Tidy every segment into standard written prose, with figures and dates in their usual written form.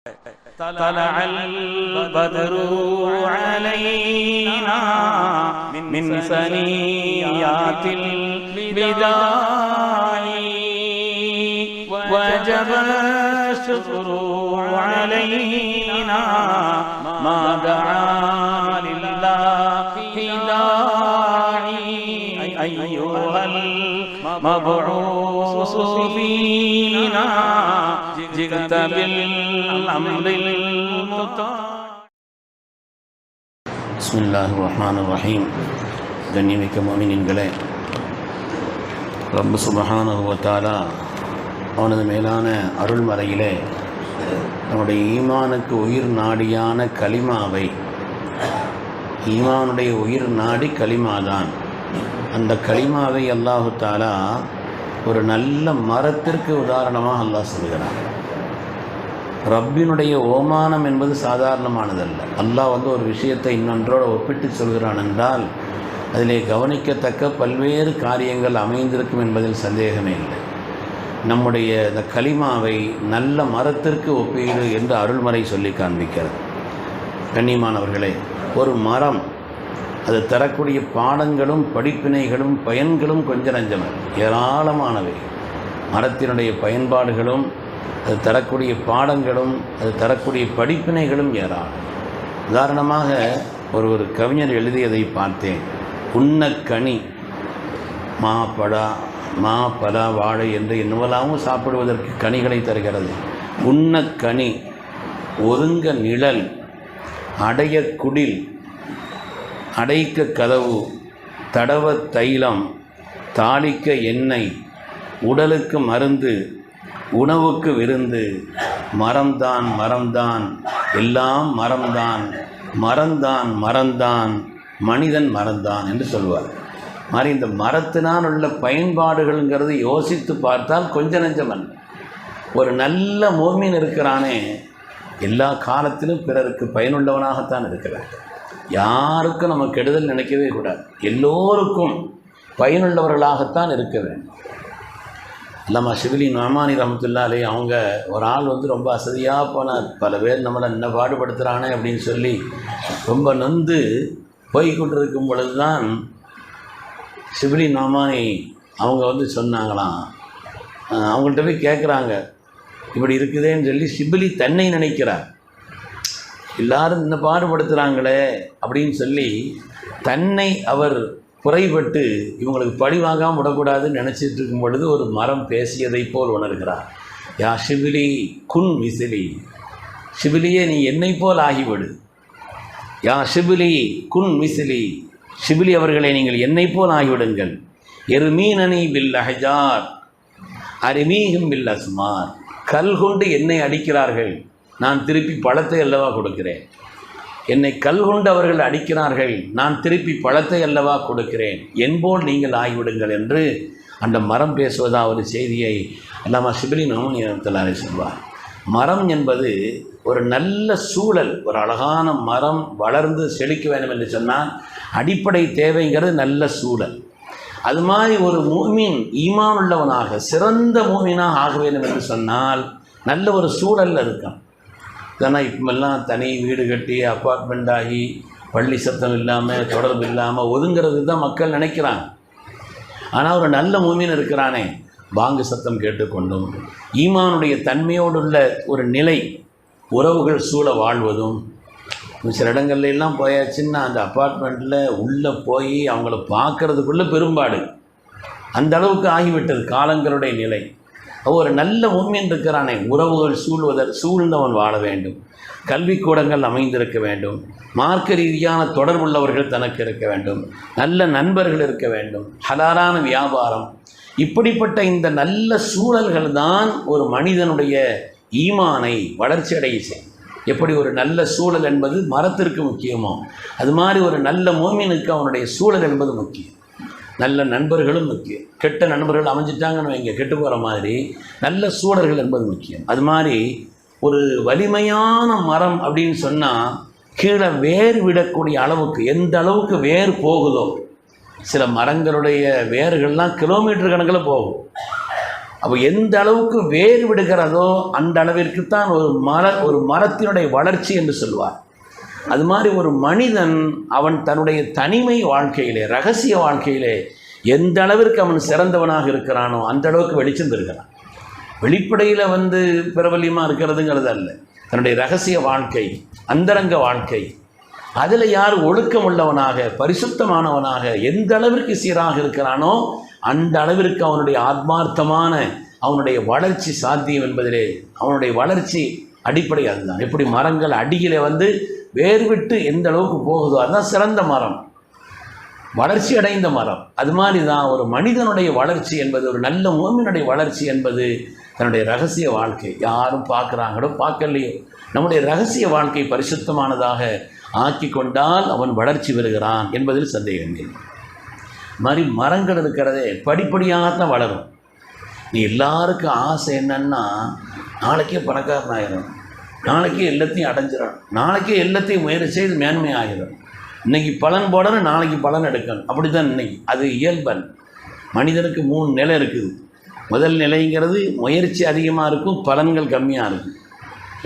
طلع البدر علينا من ثنيات الوداع وجب الشكر علينا ما دعا لله داعي أيها المبعوث فينا جئت بالأمر المطاع. بسم الله الرحمن الرحيم. கண்ணியமிக்க முஃமினீன்களே, ரப்பு சுப்ஹானஹு வ தஆலா அவனது மேலான அருள்மறையிலே நம்முடைய ஈமானுக்கு உயிர் நாடியான கலிமாவை, ஈமானுடைய உயிர் நாடி கலிமாதான், அந்த கலிமாவை அல்லாஹு தஆலா ஒரு நல்ல மரத்திற்கு உதாரணமாக அல்லாஹ் சொல்கிறான். ரப்பினுடைய ஓமானம் என்பது சாதாரணமானதல்ல. அல்லாஹ் ஒரு விஷயத்தை இன்னொன்றோடு ஒப்பிட்டு சொல்கிறான் என்றால் அதிலே கவனிக்கத்தக்க பல்வேறு காரியங்கள் அமைந்திருக்கும் என்பதில் சந்தேகமே இல்லை. நம்முடைய இந்த கலிமாவை நல்ல மரத்திற்கு ஒப்பீடு என்று அருள்மறை சொல்லி காண்பிக்கிறது. கண்ணியமானவர்களே, ஒரு மரம் அது தரக்கூடிய பாடங்களும் படிப்பினைகளும் பயன்களும் கொஞ்சம் நஞ்சமல்ல, ஏராளமானவை. மரத்தினுடைய பயன்பாடுகளும் அது தரக்கூடிய பாடங்களும் அது தரக்கூடிய படிப்பினைகளும் ஏராளம். உதாரணமாக ஒரு கவிஞர் எழுதியதை பார்த்தேன். உண்ணக்கனி மா பலா வாழை என்று என்னவெல்லாமும் சாப்பிடுவதற்கு கனிகளை தருகிறது. உண்ணக்கனி, ஒருங்க நிழல், அடைய குடில், அடைக்க கதவு, தடவ தைலம், தாளிக்க எண்ணெய், உடலுக்கு மருந்து, உணவுக்கு விருந்து, மரம்தான் மரம்தான், எல்லாம் மரம்தான், மரம்தான் மரம்தான், மனிதன் மரம்தான் என்று சொல்வார். மாதிரி இந்த மரத்தினால் உள்ள பயன்பாடுகள்ங்கிறது யோசித்து பார்த்தால் கொஞ்ச நஞ்சமல்ல. ஒரு நல்ல மோமின் இருக்கிறானே, எல்லா காலத்திலும் பிறருக்கு பயனுள்ளவனாகத்தான் இருக்கிறார். யாருக்கும் நம்ம கெடுதல் நினைக்கவே கூடாது. எல்லோருக்கும் பயனுள்ளவர்களாகத்தான் இருக்க வேண்டும். அல்லாமா ஷிபிலி நுஅமானி ரஹ்மத்துல்லாஹி அலைஹி அவங்க ஒரு ஆள் ரொம்ப அசதியாக போனார். பல பேர் நம்மளை என்ன பாடுபடுத்துகிறானே அப்படின்னு சொல்லி ரொம்ப நொந்து போய்கொண்டிருக்கும் பொழுது தான் ஷிபிலி நுஅமானி அவங்க சொன்னாங்களாம். அவங்கள்ட்ட போய் கேட்குறாங்க, இப்படி இருக்குதேன்னு சொல்லி. ஷிபிலி தன்னை நினைக்கிறார், எல்லாரும் என்ன பாடுபடுத்துகிறாங்களே அப்படின்னு சொல்லி தன்னை அவர் குறைபட்டு இவங்களுக்கு பழி வாங்காமல் விடக்கூடாதுன்னு நினச்சிட்டு இருக்கும் பொழுது ஒரு மரம் பேசியதை போல் உணர்கிறார். யா ஷிபிலி குன் விசிலி, ஷிபிலியே நீ என்னை போல் ஆகிவிடு. யா ஷிபிலி குன் விசிலி, ஷிபிலி அவர்களை நீங்கள் என்னை போல் ஆகிவிடுங்கள். எருமீனனி பில் அஹஜார் அரிமீகும் பில் அஸ்மார், கல் கொண்டு என்னை அடிக்கிறார்கள், நான் திருப்பி பழத்தை அல்லவா கொடுக்கிறேன். என்னை கல் கொண்டு அவர்கள் அடிக்கிறார்கள், நான் திருப்பி பழத்தை அல்லவா கொடுக்கிறேன். என்போல் நீங்கள் ஆகிவிடுங்கள் என்று அந்த மரம் பேசுவதா ஒரு செய்தியை அல்லாமா ஷிபிலி நுஅமானி ரஹ்மத்துல்லாஹி அலைஹி சொல்வார். மரம் என்பது ஒரு நல்ல சூழல். ஒரு அழகான மரம் வளர்ந்து செழிக்க வேண்டும் என்று சொன்னால் அடிப்படை தேவைங்கிறது நல்ல சூழல். அது மாதிரி ஒரு மூமின் ஈமான் உள்ளவனாக சிறந்த மூமினாக ஆக வேண்டும் என்று சொன்னால் நல்ல ஒரு சூழலில் இருக்கான். இதனால் இப்போல்லாம் தனி வீடு கட்டி அப்பார்ட்மெண்ட் ஆகி பள்ளி சத்தம் இல்லாமல் தொடர்பு இல்லாமல் ஒதுங்கிறது தான் மக்கள் நினைக்கிறாங்க. ஆனால் ஒரு நல்ல மூமின் இருக்கிறானே, பாங்கு சத்தம் கேட்டுக்கொண்டும் ஈமானுடைய தன்மையோடு உள்ள ஒரு நிலை, உறவுகள் சூழ வாழ்வதும். சில இடங்கள்லாம் போயாச்சுன்னா அந்த அப்பார்ட்மெண்ட்டில் உள்ளே போய் அவங்கள பார்க்குறதுக்குள்ளே பெரும்பாடு, அந்த அளவுக்கு ஆகிவிட்டது காலங்களுடைய நிலை. ஒரு நல்ல முஃமின் இருக்கிறானே, உறவுகள் சூழ்ந்தவன் வாழ வேண்டும், கல்விக்கூடங்கள் அமைந்திருக்க வேண்டும், மார்க்க ரீதியான தொடர்புள்ளவர்கள் தனக்கு இருக்க வேண்டும், நல்ல நண்பர்கள் இருக்க வேண்டும், ஹலாலான வியாபாரம். இப்படிப்பட்ட இந்த நல்ல சூழல்கள் தான் ஒரு மனிதனுடைய ஈமானை வளர்ச்சி அடைய செய்யும். எப்படி ஒரு நல்ல சூழல் என்பது மரத்திற்கு முக்கியமோ அது மாதிரி ஒரு நல்ல முஃமினுக்கு அவனுடைய சூழல் என்பது முக்கியம். நல்ல நண்பர்களும் முக்கியம். கெட்ட நண்பர்கள் அமைஞ்சிட்டாங்கன்னு வைங்க, கெட்டு போகிற மாதிரி நல்ல சூழல்கள் என்பது முக்கியம். அது மாதிரி ஒரு வலிமையான மரம் அப்படின்னு சொன்னால் கீழே வேர் விடக்கூடிய அளவுக்கு, எந்த அளவுக்கு வேர் போகுதோ, சில மரங்களுடைய வேர்கள்லாம் கிலோமீட்டர் கணக்கில் போகும். அப்போ எந்த அளவுக்கு வேறு விடுகிறதோ அந்த அளவிற்குத்தான் ஒரு மரத்தினுடைய வளர்ச்சி என்று சொல்வார். அது மாதிரி ஒரு மனிதன் அவன் தன்னுடைய தனிமை வாழ்க்கையிலே, ரகசிய வாழ்க்கையிலே எந்த அளவிற்கு அவன் சிறந்தவனாக இருக்கிறானோ அந்த அளவுக்கு வெளிச்சம் பெறுகிறான். வெளிப்படையில் பிரபல்யமாக இருக்கிறதுங்கிறது அல்ல, தன்னுடைய ரகசிய வாழ்க்கை, அந்தரங்க வாழ்க்கை, அதில் யார் ஒழுக்கம் உள்ளவனாக பரிசுத்தமானவனாக எந்த அளவிற்கு சீராக இருக்கிறானோ அந்த அளவிற்கு அவனுடைய ஆத்மார்த்தமான அவனுடைய வளர்ச்சி சாத்தியம் என்பதிலே அவனுடைய வளர்ச்சி அடிப்படை அதுதான். எப்படி மரங்கள் அடியிலே வேறு விட்டு எந்த அளவுக்கு போகுதோ அதுதான் சிறந்த மரம், வளர்ச்சி அடைந்த மரம். அது மாதிரி தான் ஒரு மனிதனுடைய வளர்ச்சி என்பது, ஒரு நல்ல மூமினுடைய வளர்ச்சி என்பது தன்னுடைய ரகசிய வாழ்க்கை. யாரும் பார்க்குறாங்களோ பார்க்கலையோ நம்முடைய ரகசிய வாழ்க்கை பரிசுத்தமானதாக ஆக்கி கொண்டால் அவன் வளர்ச்சி பெறுகிறான் என்பதில் சந்தேகம் இல்லை. மாதிரி மரங்கள் இருக்கிறதே படிப்படியாகத்தான் வளரும். நீ எல்லாருக்கும் ஆசை என்னன்னா நாளைக்கே பணக்காரன் ஆகிடும், நாளைக்கே எல்லாத்தையும் அடைஞ்சிடும், நாளைக்கே எல்லாத்தையும் முயற்சி செய்து மேன்மை ஆகிடும், இன்றைக்கி பலன் போடணும் நாளைக்கு பலன் எடுக்கணும், அப்படி தான் இன்றைக்கி. அது இயல்பன். மனிதனுக்கு 3 நிலை இருக்குது. முதல் நிலைங்கிறது முயற்சி அதிகமாக இருக்கும், பலன்கள் கம்மியாக இருக்கும்.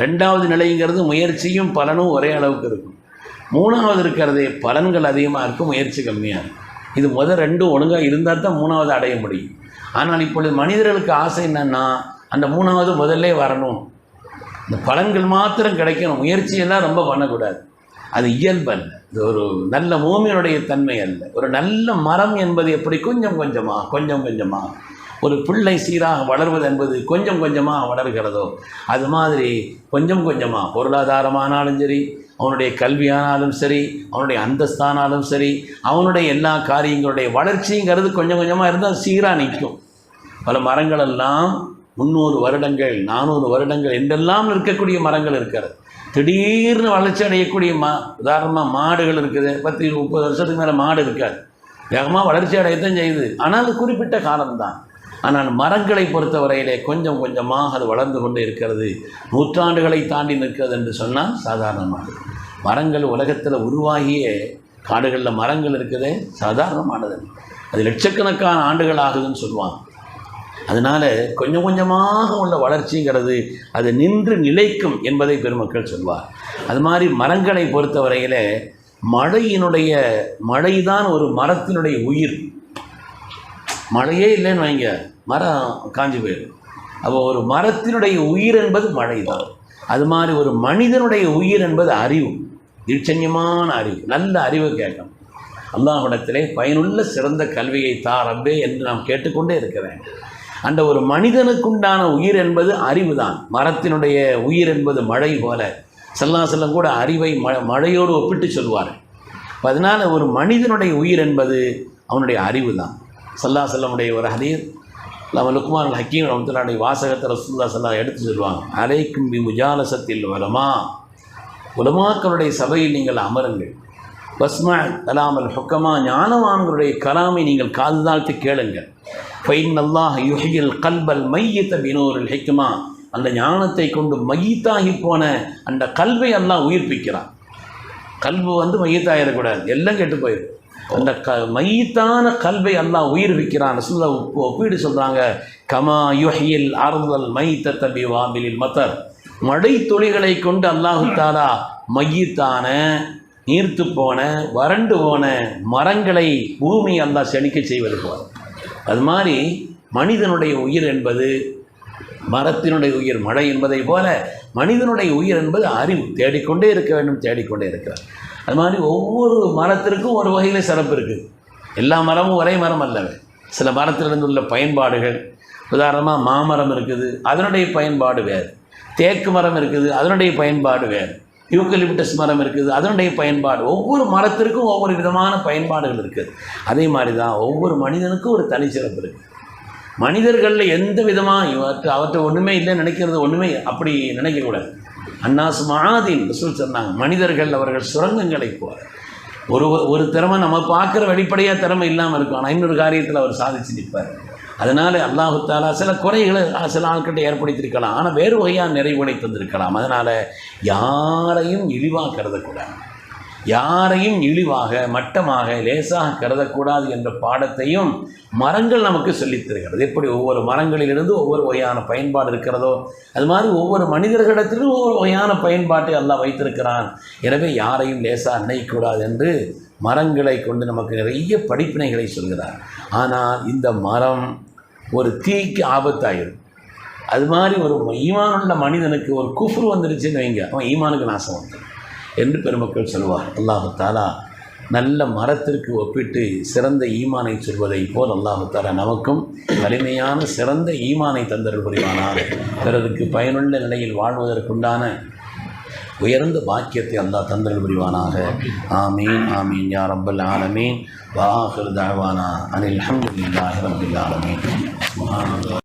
2வது நிலைங்கிறது முயற்சியும் பலனும் ஒரே அளவுக்கு இருக்கும். 3வது இருக்கிறதே பலன்கள் அதிகமாக இருக்கும், முயற்சி கம்மியாக இருக்கும். இது முதல் 2 ஒழுங்காக இருந்தால் தான் 3வது அடைய முடியும். ஆனால் இப்பொழுது மனிதர்களுக்கு ஆசை என்னன்னா அந்த 3வது முதல்லே வரணும், இந்த பலன்கள் மாத்திரம் கிடைக்கணும், முயற்சியெல்லாம் ரொம்ப பண்ணக்கூடாது. அது இயல்பல்ல, இது ஒரு நல்ல மூமியினுடைய தன்மை அல்ல. ஒரு நல்ல மரம் என்பது எப்படி கொஞ்சம் கொஞ்சமாக ஒரு பிள்ளை சீராக வளர்வது என்பது கொஞ்சம் கொஞ்சமாக வளர்கிறதோ அது மாதிரி கொஞ்சம் கொஞ்சமாக பொருளாதாரமானாலும் சரி, அவனுடைய கல்வியானாலும் சரி, அவனுடைய அந்தஸ்தானாலும் சரி, அவனுடைய எல்லா காரியங்களுடைய வளர்ச்சிங்கிறது கொஞ்சம் கொஞ்சமாக இருந்தால் சீராக நிற்கும். பல மரங்களெல்லாம் 300 வருடங்கள் 400 வருடங்கள் என்றெல்லாம் இருக்கக்கூடிய மரங்கள் இருக்கிறது. திடீர்னு வளர்ச்சி அடையக்கூடிய உதாரணமாக மாடுகள் இருக்குது. 10-30 வருஷத்துக்கு மேலே மாடு இருக்காது, வேகமாக வளர்ச்சி அடையத்தான் செய்யுது. ஆனால் அது குறிப்பிட்ட காலம்தான். ஆனால் மரங்களை பொறுத்தவரையிலே கொஞ்சம் கொஞ்சமாக அது வளர்ந்து கொண்டு இருக்கிறது, நூற்றாண்டுகளை தாண்டி நிற்கிறது என்று சொன்னால் சாதாரணமானது. மரங்கள் உலகத்தில் உருவாகிய காடுகளில் மரங்கள் இருக்குதே சாதாரணமானது, அது லட்சக்கணக்கான ஆண்டுகள் ஆகுதுன்னு சொல்லுவாங்க. அதனால் கொஞ்சம் கொஞ்சமாக உள்ள வளர்ச்சிங்கிறது அது நின்று நிலைக்கும் என்பதை பெருமக்கள் சொல்வார். அது மாதிரி மரங்களை பொறுத்தவரையில் மழைதான் ஒரு மரத்தினுடைய உயிர். மழையே இல்லைன்னு வைங்க, மரம் காஞ்சி போயிடும். அப்போ ஒரு மரத்தினுடைய உயிர் என்பது மழை தான். அது மாதிரி ஒரு மனிதனுடைய உயிர் என்பது அறிவு, நிச்சயமான அறிவு, நல்ல அறிவு கேட்கணும். அல்லாஹ்விடத்திலே பயனுள்ள சிறந்த கல்வியை ரப்பே என்று நாம் கேட்டுக்கொண்டே இருக்கிறேன். அந்த ஒரு மனிதனுக்குண்டான உயிர் என்பது அறிவு தான். மரத்தினுடைய உயிர் என்பது மழை போல. ஸல்லல்லாஹு அலைஹி வஸல்லம் கூட அறிவை மழையோடு ஒப்பிட்டு சொல்வார். அதனால் ஒரு மனிதனுடைய உயிர் என்பது அவனுடைய அறிவு தான். ஸல்லல்லாஹு அலைஹி வஸல்லமுடைய ஒரு ஹதீஸ், நம்ம லுக்மான் ஹக்கீம் ரஹ்மத்துல்லாஹி வாசகத்தை ரசூலுல்லாஹி ஸல்லல்லாஹு எடுத்து சொல்லுவாங்க, அலைக்கும் பி முஜாலசத்தில் உலமாக்களுடைய சபையில் நீங்கள் அமருங்கள், வஸ்மா கலாமல் ஹுக்கமா ஞானவான்களுடைய கலாமை நீங்கள் காது தாழ்த்தி கேளுங்கள், ஃபைன்னல்லாஹ் யுஹ்யில் கல்பல் மையத்த பினூரில் ஹிக்மா, அந்த ஞானத்தை கொண்டு மையத்தாகி போன அந்த கல்வை அல்லாஹ் உயிர்ப்பிக்கிறான். கல்வு மையத்தாகிடக்கூடாது, எல்லாம் கெட்டு போயிடும். அந்த மையத்தான கல்வை அல்லாஹ் உயிர்ப்பிக்கிறான். ஒப்பீடு சொல்கிறாங்க, கமா யுஹ்யில் அர்தல் மைத்தத்த பிவாபிலில் மத்தர், மழை துளிகளை கொண்டு அல்லாஹு தஆலா மையத்தான நீர்த்து போன வறண்டு போன மரங்களை பூமி அல்லாஹ் செழிக்க செய்வது போல. அது மாதிரி மனிதனுடைய உயிர் என்பது மரத்தினுடைய உயிர் மழை என்பதை போல மனிதனுடைய உயிர் என்பது அறிவு. தேடிக்கொண்டே இருக்க வேண்டும், தேடிக்கொண்டே இருக்கிறார். அது மாதிரி ஒவ்வொரு மரத்திற்கும் ஒரு வகையில் சிறப்பு இருக்குது. எல்லா மரமும் ஒரே மரம் அல்லவே. சில மரத்திலிருந்து உள்ள பயன்பாடுகள், உதாரணமாக மாமரம் இருக்குது, அதனுடைய பயன்பாடு வேறு. தேக்கு மரம் இருக்குது, அதனுடைய பயன்பாடு வேறு. யூக்கலிப்டஸ் மரம் இருக்குது, அதனுடைய பயன்பாடு. ஒவ்வொரு மரத்திற்கும் ஒவ்வொரு விதமான பயன்பாடுகள் இருக்குது. அதே மாதிரி தான் ஒவ்வொரு மனிதனுக்கும் ஒரு தனிச்சிறப்பு இருக்குது. மனிதர்களில் எந்த விதமாக அவற்றை ஒன்றுமே இல்லைன்னு நினைக்கிறது ஒன்றுமே அப்படி நினைக்கக்கூடாது. அன்னாஸ் மஆதீன் ரசூல் சொன்னாங்க, மனிதர்கள் அவர்கள் சுரங்கங்களை போல. ஒரு திறமை நம்ம பார்க்குற வெளிப்படையாக திறமை இல்லாமல் இருக்கும், ஆனால் இன்னொரு காரியத்தில் அவர் சாதிச்சு நிற்பார். அதனால் அல்லாஹு தஆலா சில குறைகளை சில ஆட்கிட்ட ஏற்படுத்தியிருக்கலாம், ஆனால் வேறு வகையாக நிறைவுகளை தந்திருக்கலாம். அதனால் யாரையும் இழிவாக கருதக்கூடாது. யாரையும் இழிவாக மட்டமாக லேசாக கருதக்கூடாது என்ற பாடத்தையும் மரங்கள் நமக்கு சொல்லித் தருகிறது. எப்படி ஒவ்வொரு மரங்களிலிருந்து ஒவ்வொரு வகையான பயன்பாடு இருக்கிறதோ அது மாதிரி ஒவ்வொரு மனிதர்களிடத்திலும் ஒவ்வொரு வகையான பயன்பாட்டை அல்லாஹ் வைத்திருக்கிறான். எனவே யாரையும் லேசாக நினைக்கக்கூடாது என்று மரங்களை கொண்டு நமக்கு நிறைய படிப்பினைகளை சொல்கிறார். ஆனால் இந்த மரம் ஒரு தீக்கு ஆபத்தாயிரும். அது மாதிரி ஒரு ஈமானுள்ள மனிதனுக்கு ஒரு குஃப்ரு வந்துடுச்சுன்னு வைங்க, அவன் ஈமானுக்கு நாசம் வந்துடும் என்று பெருமக்கள் சொல்வார். அல்லாஹு தாலா நல்ல மரத்திற்கு ஒப்பிட்டு சிறந்த ஈமானை சொல்வதை போல் அல்லாஹு தாலா நமக்கும் வலிமையான சிறந்த ஈமானை தந்தருள் புரிவானாக. பிறருக்கு பயனுள்ள நிலையில் வாழ்வதற்குண்டான உயர்ந்த பாக்கியத்தை அல்லாஹ் தந்தருள் புரிவானாக. ஆமீன் ஆமீன் யா ரப்பல் ஆலமீன். வ ஆகிரு தஅவானா அனில் ஹம்துலில்லாஹி ரப்பில் ஆலமீன். சுப்ஹானல்லாஹ்.